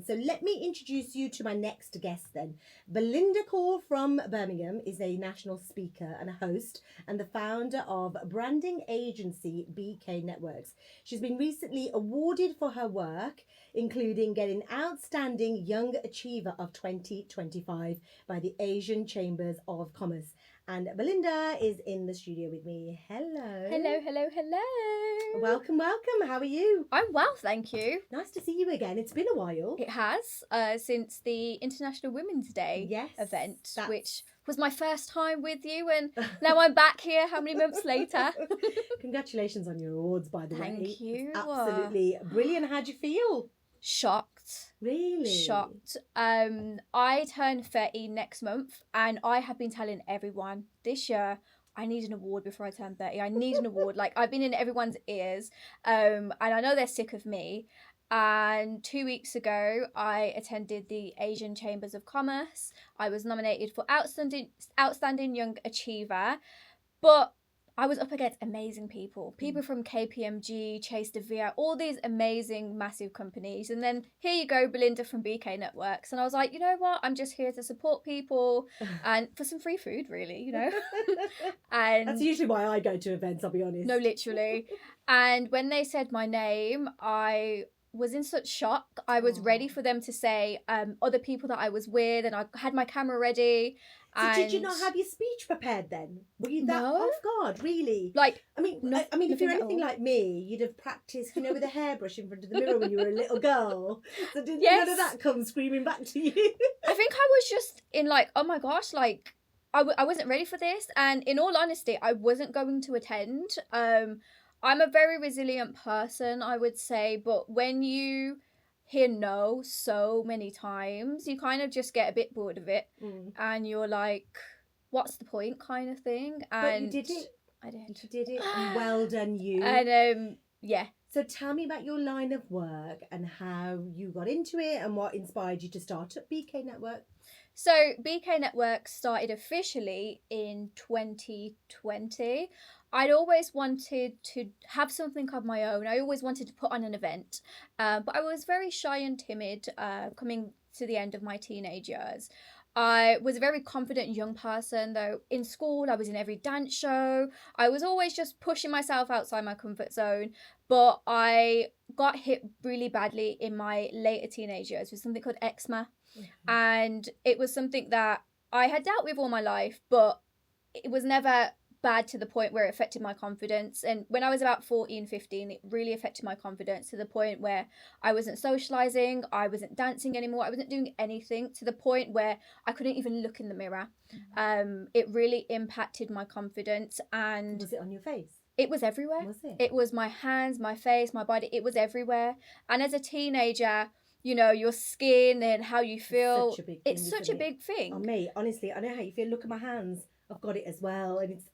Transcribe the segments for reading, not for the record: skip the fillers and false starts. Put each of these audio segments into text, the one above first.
So let me introduce you to my next guest then. Belinda Core from Birmingham is a national speaker and a host and the founder of branding agency BK Networks. She's been recently awarded for her work, including getting Outstanding Young Achiever of 2025 by the Asian Chambers of Commerce. And Belinda is in the studio with me. Hello. Hello. Welcome. How are you? I'm well, thank you. Nice to see you again. It's been a while. It has, since the International Women's Day event, which was my first time with you, and now I'm back here how many months later? Congratulations on your awards, by the way. Thank you. Absolutely brilliant. How'd you feel? Shocked. Really? Shocked. I turn 30 next month, and I have been telling everyone this year I need an award before I turn 30. I need an award. Like, I've been in everyone's ears, and I know they're sick of me. And 2 weeks ago, I attended the Asian Chambers of Commerce. I was nominated for Outstanding Young Achiever, but I was up against amazing people from KPMG, Chase de Vere, all these amazing, massive companies. And then here you go, Belinda from BK Networks. And I was like, you know what? I'm just here to support people and for some free food, really, you know. And that's usually why I go to events, I'll be honest. No, literally. And when they said my name, I was in such shock. I was ready for them to say other people that I was with, and I had my camera ready. So did you not have your speech prepared then? Were you that off guard, really? Like, I mean, if you're anything like me, you'd have practiced, with a hairbrush in front of the mirror when you were a little girl. So did none of that come screaming back to you? I think I was just in like, oh my gosh, like I wasn't ready for this. And in all honesty, I wasn't going to attend. I'm a very resilient person, I would say, but when you hear no so many times, you kind of just get a bit bored of it, and you're like, what's the point, kind of thing. And but you did it. I did. You did it. Well done, you. And yeah. So tell me about your line of work and how you got into it and what inspired you to start up BK Network. So BK Network started officially in 2020. I'd always wanted to have something of my own. I always wanted to put on an event, but I was very shy and timid coming to the end of my teenage years. I was a very confident young person, though. In school, I was in every dance show. I was always just pushing myself outside my comfort zone, but I got hit really badly in my later teenage years with something called eczema. And it was something that I had dealt with all my life, but it was never bad to the point where it affected my confidence. And when I was about 14, 15, it really affected my confidence to the point where I wasn't socializing, I wasn't dancing anymore, I wasn't doing anything, to the point where I couldn't even look in the mirror. It really impacted my confidence. And was it on your face? It was everywhere. Was it? It was my hands, my face, my body. It was everywhere. And as a teenager, your skin and how you feel, it's such a big thing. Oh, mate, honestly, I know how you feel. Look at my hands. I've got it as well, and it's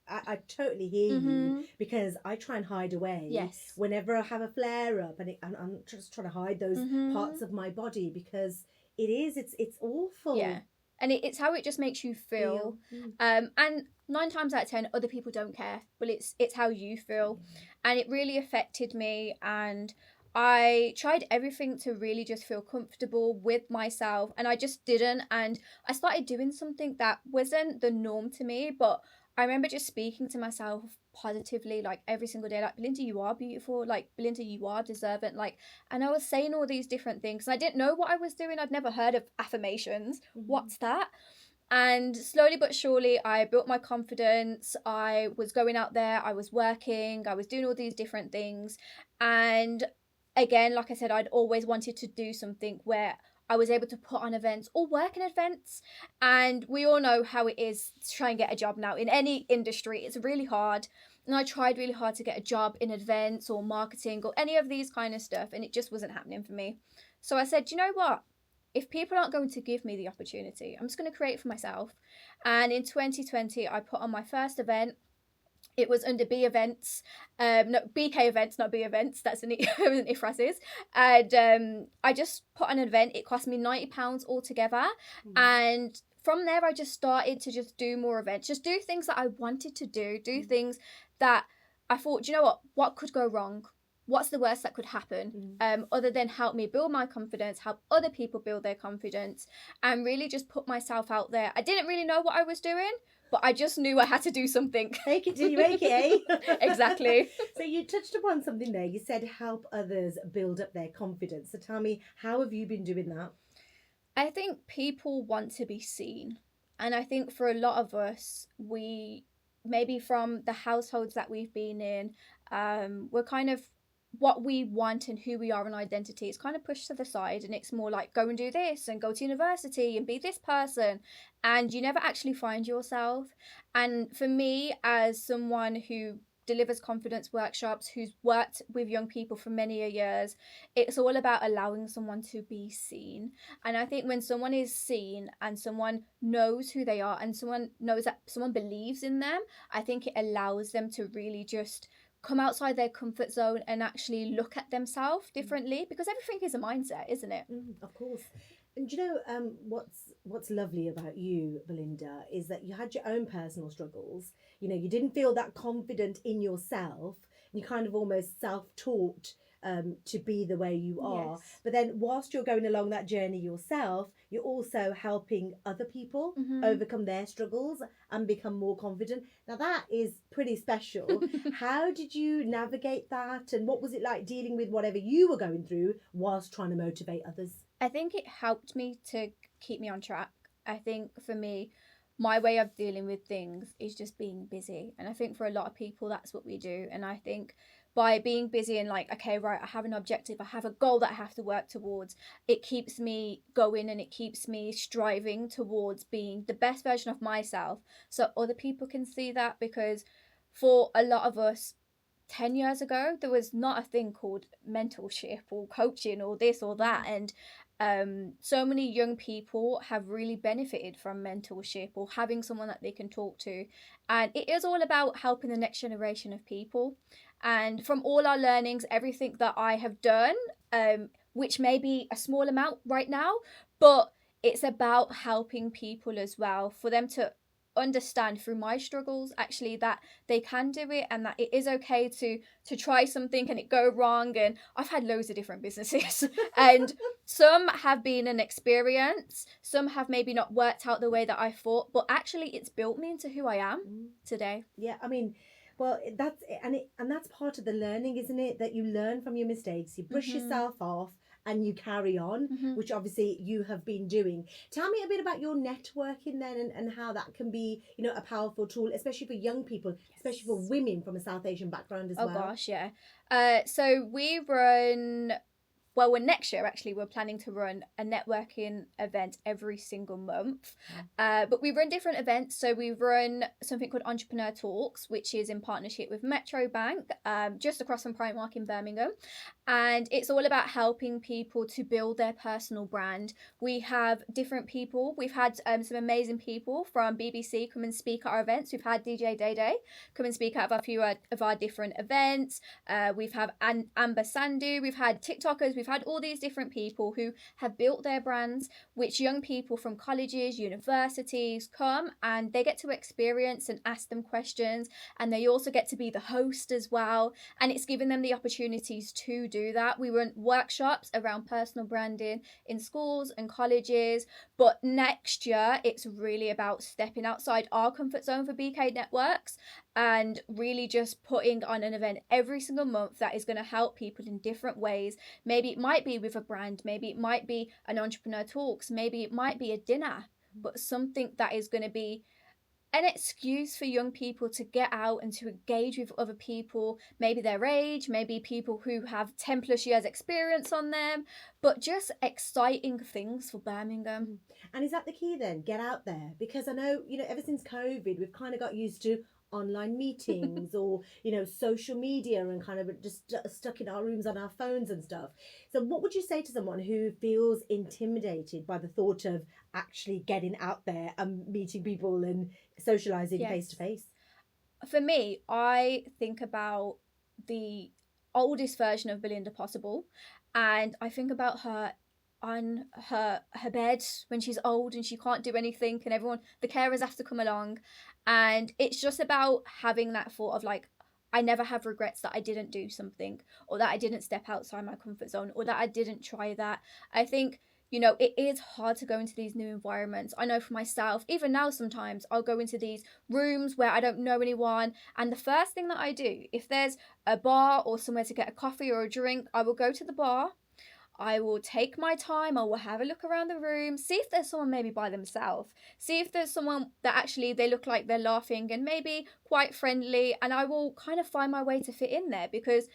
I totally hear you, because I try and hide away. Yes. Whenever I have a flare up, and I'm just trying to hide those parts of my body, because it's awful. Yeah, and it's how it just makes you feel. And 9 times out of 10, other people don't care, but it's how you feel, and it really affected me. And I tried everything to really just feel comfortable with myself, and I just didn't. And I started doing something that wasn't the norm to me, but I remember just speaking to myself positively, like every single day, like, Belinda, you are beautiful, like, Belinda, you are deserving, like, and I was saying all these different things, and I didn't know what I was doing. I'd never heard of affirmations. What's that? And slowly but surely, I built my confidence. I was going out there, I was working, I was doing all these different things. And again, like I said, I'd always wanted to do something where I was able to put on events or work in events. And we all know how it is to try and get a job now in any industry. It's really hard. And I tried really hard to get a job in events or marketing or any of these kind of stuff, and it just wasn't happening for me. So I said, you know what? If people aren't going to give me the opportunity, I'm just going to create it for myself. And in 2020, I put on my first event. It was under B events, BK events, not B events. That's an IFRAS's. And I just put on an event. It cost me £90 altogether. And from there, I just started to just do more events, just do things that I wanted to do things that I thought, you know what could go wrong? what's the worst that could happen, other than help me build my confidence, help other people build their confidence, and really just put myself out there. I didn't really know what I was doing, but I just knew I had to do something. Take it till you make it, eh? Exactly. So you touched upon something there. You said help others build up their confidence. So tell me, how have you been doing that? I think people want to be seen. And I think for a lot of us, we maybe from the households that we've been in, we're kind of what we want and who we are and identity is kind of pushed to the side, and it's more like go and do this and go to university and be this person, and you never actually find yourself. And for me, as someone who delivers confidence workshops, who's worked with young people for many years, it's all about allowing someone to be seen. And I think when someone is seen and someone knows who they are and someone knows that someone believes in them, I think it allows them to really just come outside their comfort zone and actually look at themselves differently, because everything is a mindset, isn't it? Of course. And do you know what's lovely about you, Belinda, is that you had your own personal struggles. You know, you didn't feel that confident in yourself. You kind of almost self-taught to be the way you are. Yes. But then whilst you're going along that journey yourself, you're also helping other people overcome their struggles and become more confident. Now that is pretty special. How did you navigate that? And what was it like dealing with whatever you were going through whilst trying to motivate others? I think it helped me to keep me on track. I think for me, my way of dealing with things is just being busy. And I think for a lot of people, that's what we do. And I think by being busy and like, okay, right, I have an objective, I have a goal that I have to work towards, it keeps me going and it keeps me striving towards being the best version of myself so other people can see that. Because for a lot of us, 10 years ago, there was not a thing called mentorship or coaching or this or that. And so many young people have really benefited from mentorship or having someone that they can talk to. And it is all about helping the next generation of people. And from all our learnings, everything that I have done, which may be a small amount right now, but it's about helping people as well, for them to understand through my struggles actually that they can do it, and that it is okay to try something and it go wrong. And I've had loads of different businesses and some have been an experience, some have maybe not worked out the way that I thought, but actually it's built me into who I am today. Yeah, I mean, well, that's part of the learning, isn't it? That you learn from your mistakes, you brush yourself off, and you carry on, which obviously you have been doing. Tell me a bit about your networking then, and how that can be, you know, a powerful tool, especially for young people, especially for women from a South Asian background as well. Oh gosh, yeah. So we run. Well, next year, actually, we're planning to run a networking event every single month. But we run different events. So we run something called Entrepreneur Talks, which is in partnership with Metro Bank, just across from Primark in Birmingham. And it's all about helping people to build their personal brand. We have different people. We've had some amazing people from BBC come and speak at our events. We've had DJ Day Day come and speak at a few of our different events. We've had Amber Sandhu. We've had TikTokers. We've had all these different people who have built their brands, which young people from colleges, universities come and they get to experience and ask them questions. And they also get to be the host as well. And it's given them the opportunities to do that. We run workshops around personal branding in schools and colleges. But next year, it's really about stepping outside our comfort zone for BK Networks and really just putting on an event every single month that is going to help people in different ways. Maybe it might be with a brand, maybe it might be an entrepreneur talks, maybe it might be a dinner, but something that is going to be an excuse for young people to get out and to engage with other people, maybe their age, maybe people who have 10 plus years experience on them, but just exciting things for Birmingham. And is that the key then? Get out there, because I know, you know, ever since COVID, we've kind of got used to online meetings or, you know, social media and kind of just stuck in our rooms on our phones and stuff. So what would you say to someone who feels intimidated by the thought of actually getting out there and meeting people and socializing face to face? For me, I think about the oldest version of Belinda possible, and I think about her on her bed when she's old and she can't do anything, and the carers have to come along, and it's just about having that thought of like, I never have regrets that I didn't do something, or that I didn't step outside my comfort zone, or that I didn't try that. I think, you know, it is hard to go into these new environments. I know for myself, even now sometimes I'll go into these rooms where I don't know anyone, and the first thing that I do, if there's a bar or somewhere to get a coffee or a drink, I will go to the bar. I will take my time. I will have a look around the room, see if there's someone maybe by themselves, see if there's someone that actually they look like they're laughing and maybe quite friendly, and I will kind of find my way to fit in there. Because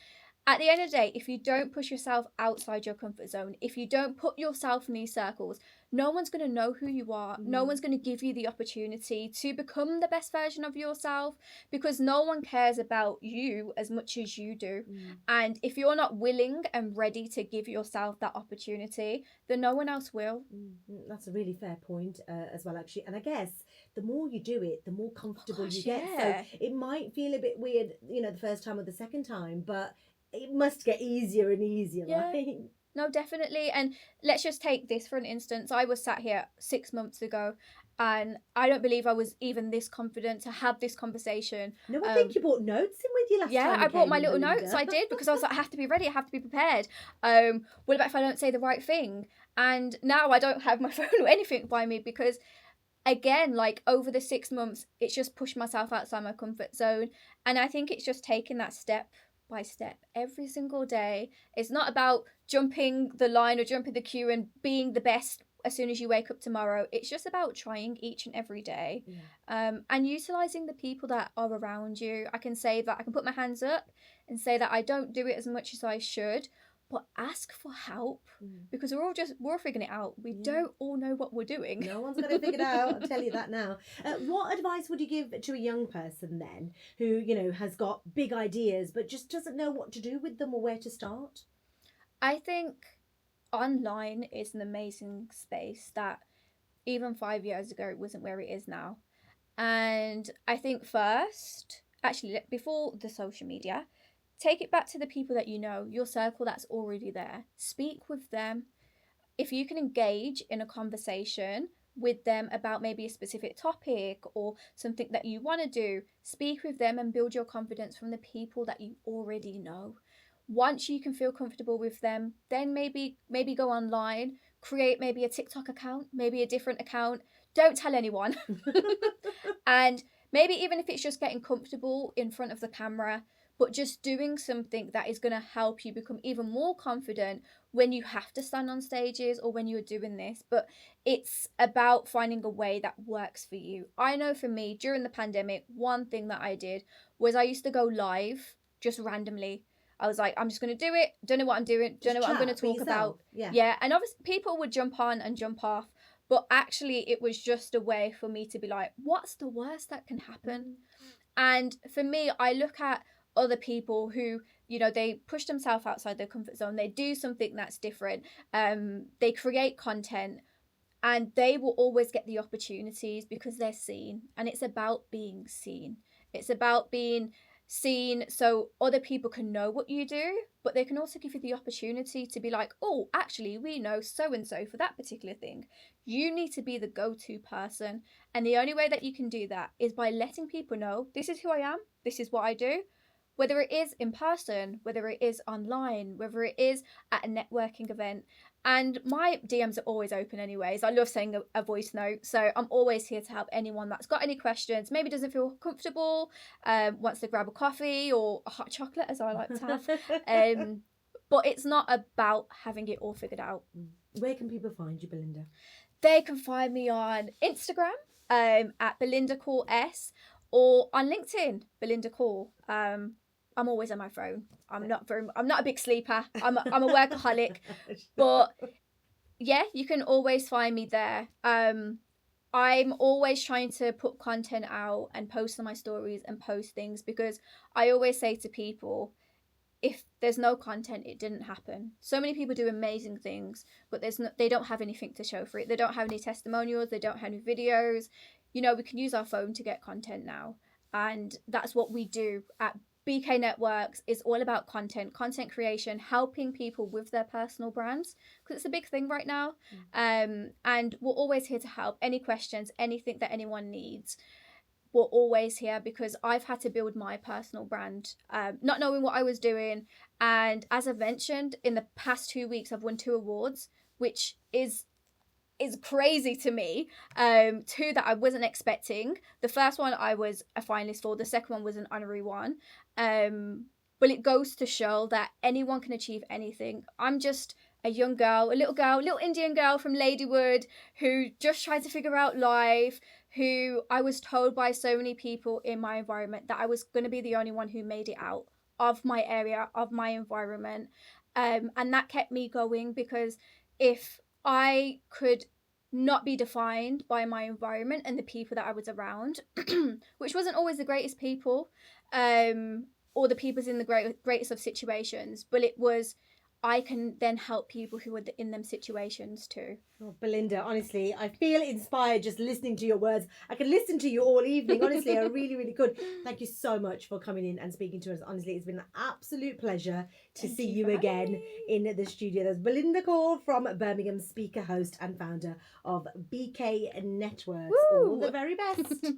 at the end of the day, if you don't push yourself outside your comfort zone, if you don't put yourself in these circles, no one's going to know who you are. No one's going to give you the opportunity to become the best version of yourself, because no one cares about you as much as you do. And if you're not willing and ready to give yourself that opportunity, then no one else will. That's a really fair point as well, actually. And I guess the more you do it, the more comfortable you get. So it might feel a bit weird, you know, the first time or the second time, but it must get easier and easier, right? No, definitely. And let's just take this for an instance. I was sat here 6 months ago, and I don't believe I was even this confident to have this conversation. No, I think you brought notes in with you last time. Yeah, I brought my little notes. I did, because I was like, I have to be ready. I have to be prepared. What about if I don't say the right thing? And now I don't have my phone or anything by me, because again, like over the 6 months, it's just pushed myself outside my comfort zone. And I think it's just taking that step by step every single day. It's not about jumping the line or jumping the queue and being the best as soon as you wake up tomorrow. It's just about trying each and every day, and utilizing the people that are around you. I can say that I can put my hands up and say that I don't do it as much as I should, but ask for help, because we're figuring it out. We don't all know what we're doing. No one's going to figure it out. I'll tell you that now. What advice would you give to a young person then who, you know, has got big ideas but just doesn't know what to do with them or where to start? I think online is an amazing space that even 5 years ago it wasn't where it is now. And I think first, actually, before the social media, take it back to the people that you know, your circle that's already there. Speak with them. If you can engage in a conversation with them about maybe a specific topic or something that you want to do, speak with them and build your confidence from the people that you already know. Once you can feel comfortable with them, then maybe go online, create maybe a TikTok account, maybe a different account. Don't tell anyone. And maybe even if it's just getting comfortable in front of the camera, but just doing something that is going to help you become even more confident when you have to stand on stages or when you're doing this. But it's about finding a way that works for you. I know for me, during the pandemic, one thing that I did was I used to go live just randomly. I was like, I'm just going to do it. Don't know what I'm doing. Don't know what I'm going to talk about. Yeah. And obviously people would jump on and jump off. But actually it was just a way for me to be like, what's the worst that can happen? And for me, I look at other people who, you know, they push themselves outside their comfort zone. They do something that's different. They create content, and they will always get the opportunities because they're seen. And it's about being seen. It's about being seen so other people can know what you do, but they can also give you the opportunity to be like, oh, actually, we know so and so for that particular thing. You need to be the go-to person. And the only way that you can do that is by letting people know, this is who I am, this is what I do. Whether it is in person, whether it is online, whether it is at a networking event. And my DMs are always open anyways. I love sending a voice note. So I'm always here to help anyone that's got any questions, maybe doesn't feel comfortable, wants to grab a coffee or a hot chocolate, as I like to have. But it's not about having it all figured out. Where can people find you, Belinda? They can find me on Instagram at Belinda Call S, or on LinkedIn, Belinda Call. I'm always on my phone. I'm not a big sleeper. I'm a workaholic. But yeah, you can always find me there. I'm always trying to put content out and post on my stories and post things, because I always say to people, if there's no content, it didn't happen. So many people do amazing things, but they don't have anything to show for it. They don't have any testimonials. They don't have any videos. You know, we can use our phone to get content now. And that's what we do at BK Networks. Is all about content creation, helping people with their personal brands, because it's a big thing right now. And we're always here to help. Any questions, anything that anyone needs. were always here, because I've had to build my personal brand, not knowing what I was doing. And as I've mentioned, in the past 2 weeks, I've won 2 awards, which is crazy to me. 2 that I wasn't expecting. The first one I was a finalist for. The second one was an honorary one. But it goes to show that anyone can achieve anything. I'm just a young girl, a little Indian girl from Ladywood, who just tried to figure out life, who I was told by so many people in my environment that I was going to be the only one who made it out of my area, of my environment. And that kept me going, because if I could not be defined by my environment and the people that I was around, which wasn't always the greatest people, or the people's in the greatest of situations, but it was, I can then help people who are in them situations too. Oh, Belinda, honestly, I feel inspired just listening to your words. I could listen to you all evening. Honestly, I really, really could. Thank you so much for coming in and speaking to us. Honestly, it's been an absolute pleasure to see you again in the studio. There's Belinda Cole from Birmingham, speaker, host, and founder of BK Networks. Woo! All the very best.